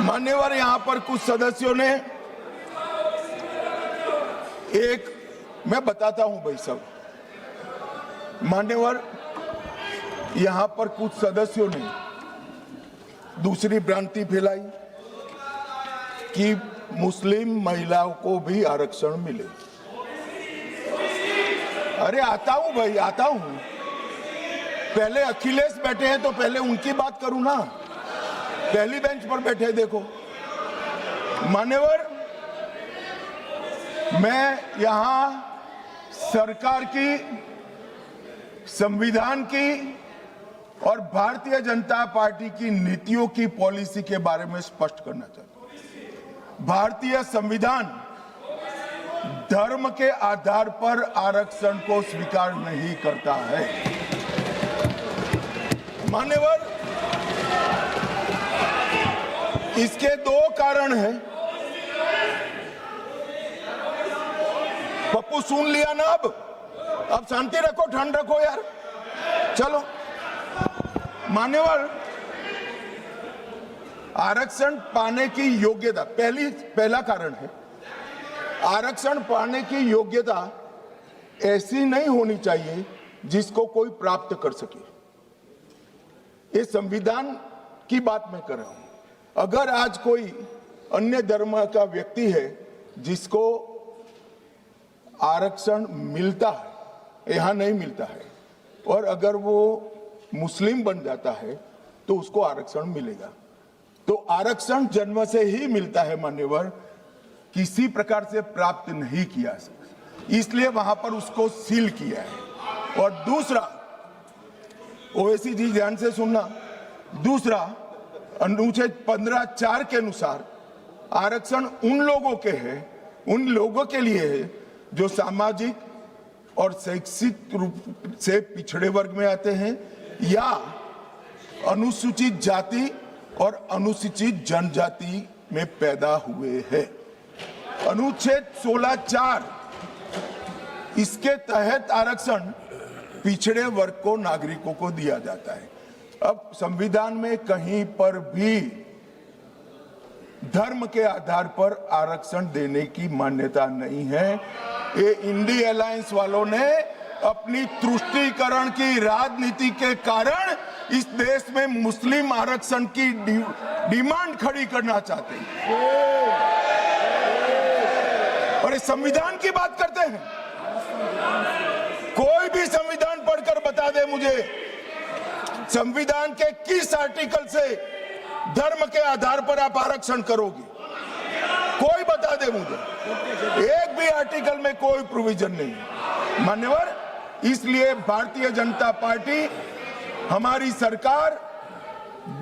मान्यवर, यहां पर कुछ सदस्यों ने मैं बताता हूं भाई साहब, मान्यवर, यहां पर कुछ सदस्यों ने दूसरी भ्रांति फैलाई कि मुस्लिम महिलाओं को भी आरक्षण मिले। अरे आता हूं भाई, आता हूं। पहले अखिलेश बैठे हैं तो पहले उनकी बात करूं ना। पहली बेंच पर बैठे देखो। मान्यवर, मैं यहां सरकार की, संविधान की और भारतीय जनता पार्टी की नीतियों की पॉलिसी के बारे में स्पष्ट करना चाहता हूं। भारतीय संविधान धर्म के आधार पर आरक्षण को स्वीकार नहीं करता है। मान्यवर, इसके दो कारण हैं। पप्पू सुन लिया ना? अब शांति रखो, ठंड रखो यार। चलो मान्यवर, आरक्षण पाने की योग्यता पहला कारण है। आरक्षण पाने की योग्यता ऐसी नहीं होनी चाहिए जिसको कोई प्राप्त कर सके। ये संविधान की बात मैं कर रहा हूं। अगर आज कोई अन्य धर्म का व्यक्ति है जिसको आरक्षण मिलता है, यहां नहीं मिलता है, और अगर वो मुस्लिम बन जाता है तो उसको आरक्षण मिलेगा। तो आरक्षण जन्म से ही मिलता है मान्यवर, किसी प्रकार से प्राप्त नहीं किया, इसलिए वहां पर उसको सील किया है। और दूसरा, ओवैसी जी ध्यान से सुनना, दूसरा अनुच्छेद 15(4) के अनुसार आरक्षण उन लोगों के है, उन लोगों के लिए है जो सामाजिक और शैक्षिक रूप से पिछड़े वर्ग में आते हैं या अनुसूचित जाति और अनुसूचित जनजाति में पैदा हुए हैं। अनुच्छेद 16(4) इसके तहत आरक्षण पिछड़े वर्ग को, नागरिकों को दिया जाता है। अब संविधान में कहीं पर भी धर्म के आधार पर आरक्षण देने की मान्यता नहीं है। ये इंडी अलायंस वालों ने अपनी तुष्टीकरण की राजनीति के कारण इस देश में मुस्लिम आरक्षण की डिमांड खड़ी करना चाहते हैं, और इस संविधान की बात करते हैं। कोई भी संविधान पढ़कर बता दे मुझे, संविधान के किस आर्टिकल से धर्म के आधार पर आप आरक्षण करोगे? कोई बता दे मुझे। एक भी आर्टिकल में कोई प्रोविजन नहीं। मान्यवर, इसलिए भारतीय जनता पार्टी, हमारी सरकार,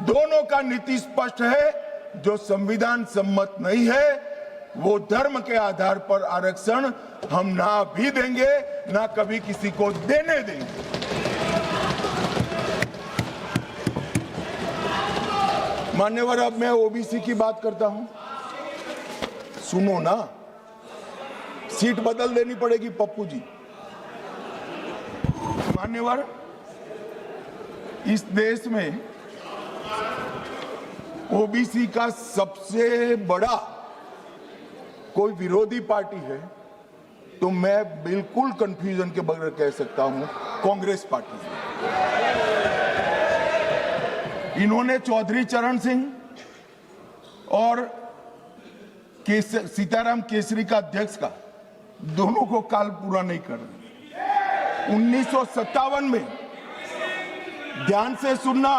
दोनों का नीति स्पष्ट है। जो संविधान सम्मत नहीं है वो धर्म के आधार पर आरक्षण हम ना भी देंगे, ना कभी किसी को देने देंगे। मान्यवर, अब मैं ओबीसी की बात करता हूं। सुनो ना, सीट बदल देनी पड़ेगी पप्पू जी। मान्यवर, इस देश में ओबीसी का सबसे बड़ा कोई विरोधी पार्टी है तो मैं बिल्कुल कंफ्यूजन के बगैर कह सकता हूं, कांग्रेस पार्टी है। इन्होंने चौधरी चरण सिंह और सीताराम केसरी का अध्यक्ष का, दोनों को काल पूरा नहीं कर रहे। 1957 में, ध्यान से सुनना,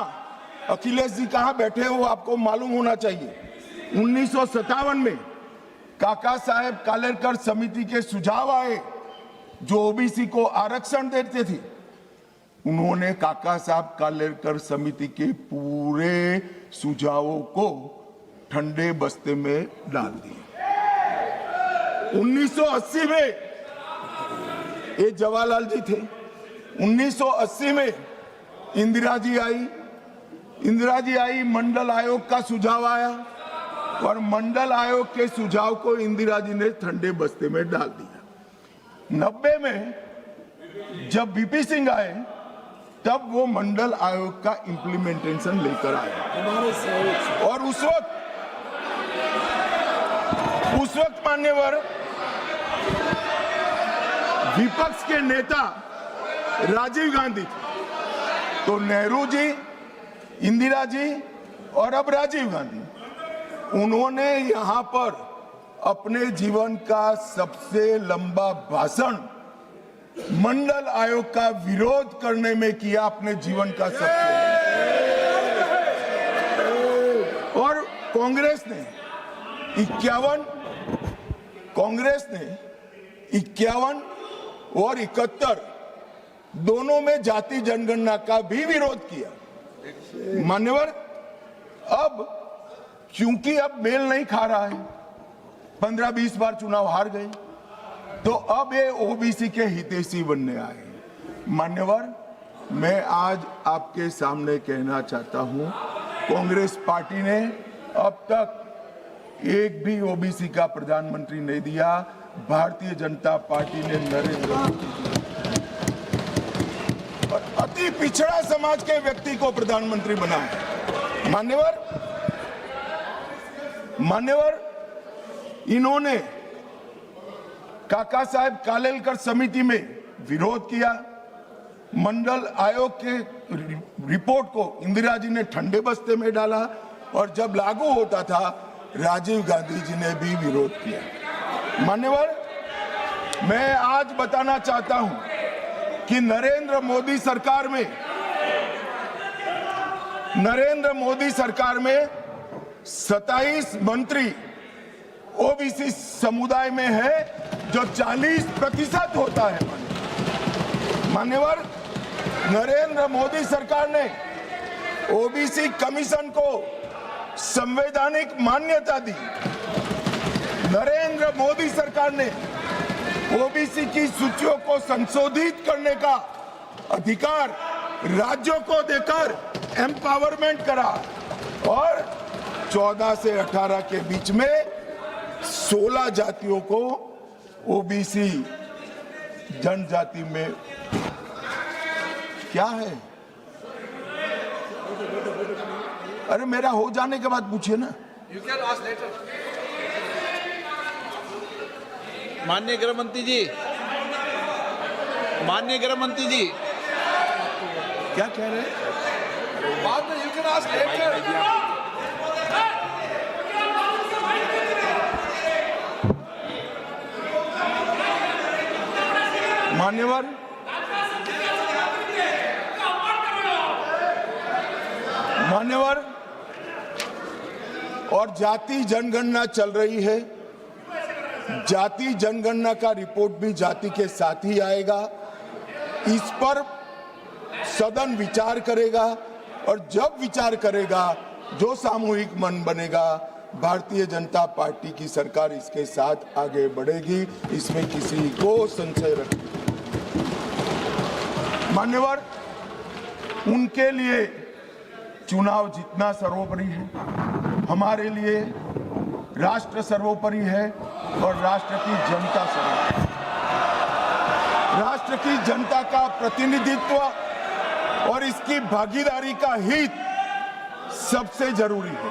अखिलेश जी कहां बैठे हो आपको मालूम होना चाहिए। 1957 में काका साहेब कालेलकर समिति के सुझाव आए जो ओबीसी को आरक्षण देते थे। उन्होंने काका साहब कालेलकर समिति के पूरे सुझावों को ठंडे बस्ते में डाल दिया। 1980 में, ये जवाहरलाल जी थे, 1980 में इंदिरा जी आई, मंडल आयोग का सुझाव आया और मंडल आयोग के सुझाव को इंदिरा जी ने ठंडे बस्ते में डाल दिया। 90 में जब वीपी सिंह आए तब वो मंडल आयोग का इंप्लीमेंटेशन लेकर आए, और उस वक्त उस वक्त मान्यवर विपक्ष के नेता राजीव गांधी थे, तो नेहरू जी, इंदिरा जी और अब राजीव गांधी, उन्होंने यहां पर अपने जीवन का सबसे लंबा भाषण मंडल आयोग का विरोध करने में किया, अपने जीवन का सबसे। और कांग्रेस ने 51 और 71 दोनों में जाति जनगणना का भी विरोध किया। मान्यवर, अब क्योंकि अब मेल नहीं खा रहा है, 15-20 बार चुनाव हार गए, तो अब ये ओबीसी के हितैषी बनने आए। मान्यवर, मैं आज आपके सामने कहना चाहता हूं, कांग्रेस पार्टी ने अब तक एक भी ओबीसी का प्रधानमंत्री नहीं दिया। भारतीय जनता पार्टी ने नरेंद्र मोदी और अति पिछड़ा समाज के व्यक्ति को प्रधानमंत्री बनाया। मान्यवर, इन्होंने काका साहेब कालेलकर समिति में विरोध किया। मंडल आयोग के रिपोर्ट को इंदिरा जी ने ठंडे बस्ते में डाला, और जब लागू होता था राजीव गांधी जी ने भी विरोध किया। मान्यवर, मैं आज बताना चाहता हूं कि नरेंद्र मोदी सरकार में 27 मंत्री ओबीसी समुदाय में है, जो 40% होता है। मान्यवर, नरेंद्र मोदी सरकार ने ओबीसी कमीशन को संवैधानिक मान्यता दी। नरेंद्र मोदी सरकार ने ओबीसी की सूचियों को संशोधित करने का अधिकार राज्यों को देकर एम्पावरमेंट करा, और 14 से 18 के बीच में 16 जातियों को ओबीसी जनजाति में क्या है। अरे मेरा हो जाने के बाद पूछिए ना। माननीय गृह मंत्री जी क्या कह रहे हैं? बाद में you can ask later. मान्यवर, और जाति जनगणना चल रही है। जाति जनगणना का रिपोर्ट भी जाति के साथ ही आएगा। इस पर सदन विचार करेगा, और जब विचार करेगा, जो सामूहिक मन बनेगा, भारतीय जनता पार्टी की सरकार इसके साथ आगे बढ़ेगी, इसमें किसी को संशय रखने। मान्यवर, उनके लिए चुनाव जीतना सर्वोपरि है, हमारे लिए राष्ट्र सर्वोपरि है, और राष्ट्र की जनता सर्वोपरि। राष्ट्र की जनता का प्रतिनिधित्व और इसकी भागीदारी का हित सबसे जरूरी है,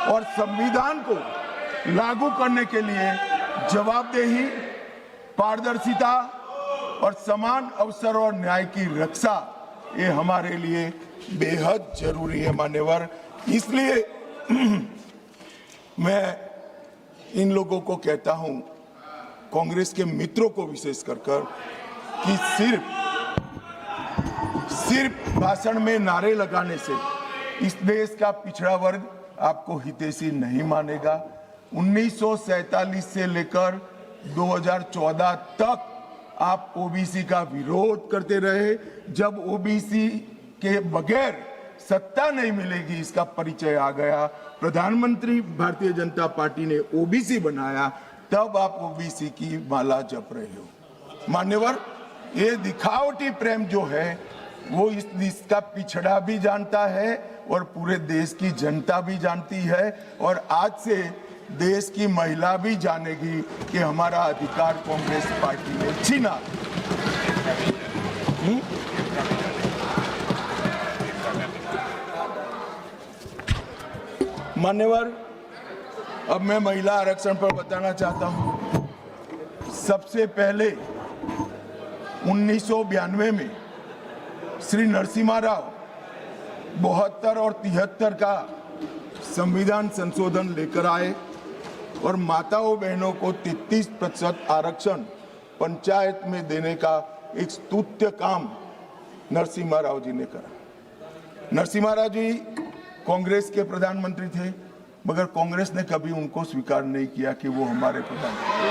और संविधान को लागू करने के लिए जवाबदेही, पारदर्शिता और समान अवसर और न्याय की रक्षा, ये हमारे लिए बेहद जरूरी है। मान्यवर, इसलिए मैं इन लोगों को कहता हूं, कांग्रेस के मित्रों को विशेष कर कि सिर्फ भाषण में नारे लगाने से इस देश का पिछड़ा वर्ग आपको हितैषी नहीं मानेगा। 1947 से लेकर 2014 तक आप ओबीसी का विरोध करते रहे। जब ओबीसी के बगैर सत्ता नहीं मिलेगी, इसका परिचय आ गया। प्रधानमंत्री भारतीय जनता पार्टी ने ओबीसी बनाया, तब आप ओबीसी की माला जप रहे हो। मान्यवर, ये दिखावटी प्रेम जो है वो इस देश का पिछड़ा भी जानता है और पूरे देश की जनता भी जानती है, और आज से देश की महिला भी जानेगी कि हमारा अधिकार कांग्रेस पार्टी ने छीना। मान्यवर, अब मैं महिला आरक्षण पर बताना चाहता हूं। सबसे पहले 1992 में श्री नरसिम्हा राव 72 और 73 का संविधान संशोधन लेकर आए और माताओं बहनों को 33% आरक्षण पंचायत में देने का एक स्तुत्य काम नरसिम्हा राव जी ने करा। नरसिम्हा राव जी कांग्रेस के प्रधानमंत्री थे, मगर कांग्रेस ने कभी उनको स्वीकार नहीं किया कि वो हमारे प्रधानमंत्री।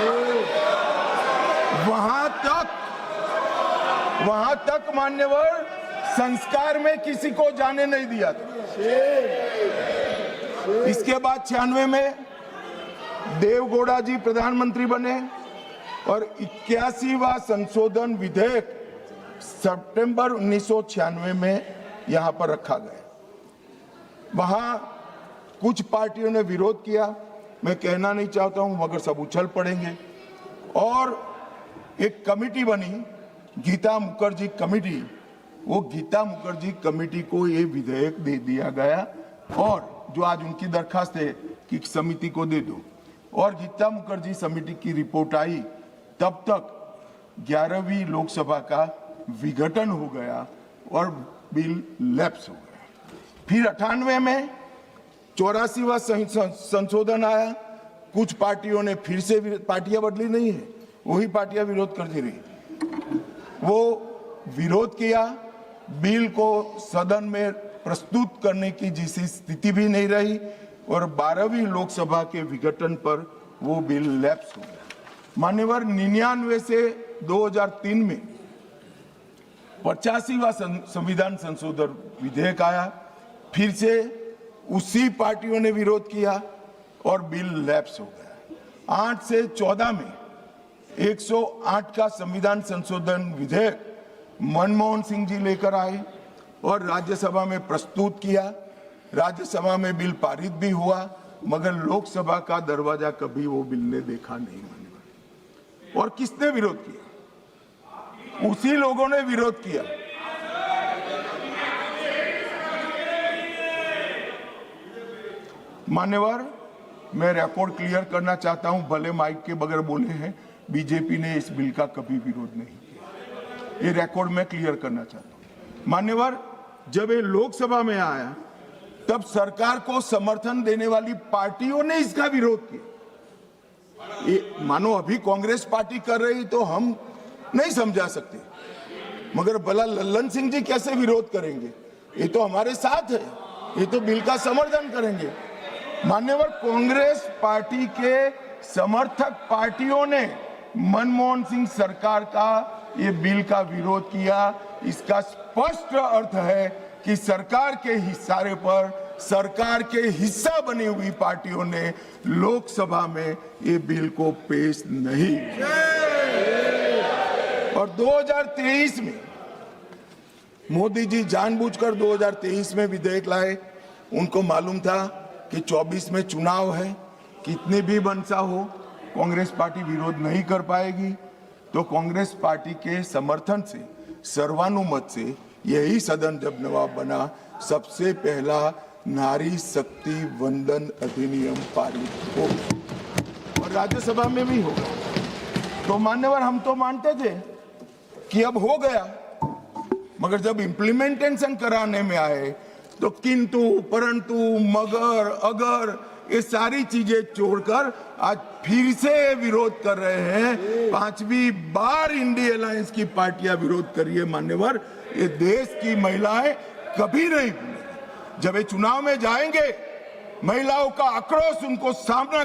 वहां तक मान्यवर संस्कार में किसी को जाने नहीं दिया था। इसके बाद 96 में देवगौड़ा जी प्रधानमंत्री बने और 81वां संशोधन विधेयक सितंबर 1996 में यहां पर रखा गया। वहां कुछ पार्टियों ने विरोध किया, मैं कहना नहीं चाहता हूं, मगर सब उछल पड़ेंगे और एक कमेटी बनी, गीता मुखर्जी कमेटी। वो गीता मुखर्जी कमेटी को ये विधेयक दे दिया गया और जो आज उनकी दरखास्त है कि समिति को दे दो, और गीता मुखर्जी समिति की रिपोर्ट आई, तब तक 11वीं लोकसभा का विघटन हो गया और बिल लैप्स हो गया। फिर 98 में 84वां संशोधन आया। कुछ पार्टियों ने फिर से, पार्टियां बदली नहीं है, वही पार्टियां विरोध करती रही। वो विरोध किया, बिल को सदन में प्रस्तुत करने की जैसी स्थिति भी नहीं रही और 12वीं लोकसभा के विघटन पर वो बिल लैप्स हो गया। मान्यवर 99 से 2003 में 85वां संविधान संशोधन विधेयक आया, फिर से उसी पार्टियों ने विरोध किया और बिल लैप्स हो गया। 8 से 14 में 108 का संविधान संशोधन विधेयक मनमोहन सिंह जी लेकर आए और राज्यसभा में प्रस्तुत किया। राज्यसभा में बिल पारित भी हुआ, मगर लोकसभा का दरवाजा कभी वो बिल ने देखा नहीं। और किसने विरोध किया? उसी लोगों ने विरोध किया। मान्यवर, मैं रिकॉर्ड क्लियर करना चाहता हूं, भले माइक के बगैर बोले हैं, बीजेपी ने इस बिल का कभी विरोध नहीं किया। ये रिकॉर्ड में क्लियर करना चाहता हूं। मान्यवर, जब ये लोकसभा में आया तब सरकार को समर्थन देने वाली पार्टियों ने इसका विरोध किया। मानो अभी कांग्रेस पार्टी कर रही तो हम नहीं समझा सकते, मगर भला लल्लन सिंह जी कैसे विरोध करेंगे? ये तो हमारे साथ है, ये तो बिल का समर्थन करेंगे। मान्यवर, कांग्रेस पार्टी के समर्थक पार्टियों ने मनमोहन सिंह सरकार का ये बिल का विरोध किया। इसका स्पष्ट अर्थ है कि सरकार के इशारे पर सरकार के हिस्सा बनी हुई पार्टियों ने लोकसभा में ये बिल को पेश नहीं किया। और 2023 में मोदी जी जानबूझकर 2023 में विधेयक लाए। उनको मालूम था कि 24 में चुनाव है, कितनी भी मनसा हो कांग्रेस पार्टी विरोध नहीं कर पाएगी, तो कांग्रेस पार्टी के समर्थन से सर्वानुमत से यही सदन जब नवाब बना, सबसे पहला नारी शक्ति वंदन अधिनियम पारित हो और राज्यसभा में भी होगा। तो मान्यवर, हम तो मानते थे कि अब हो गया, मगर जब इम्प्लीमेंटेशन कराने में आए तो किंतु परंतु मगर अगर ये सारी चीजें छोड़कर आज फिर से विरोध कर रहे हैं। 5वीं बार इंडिया अलायंस की पार्टियां विरोध कर रही है। मान्यवर, ये देश की महिलाएं कभी नहीं भूलेंगी। जब ये चुनाव में जाएंगे, महिलाओं का आक्रोश उनको सामना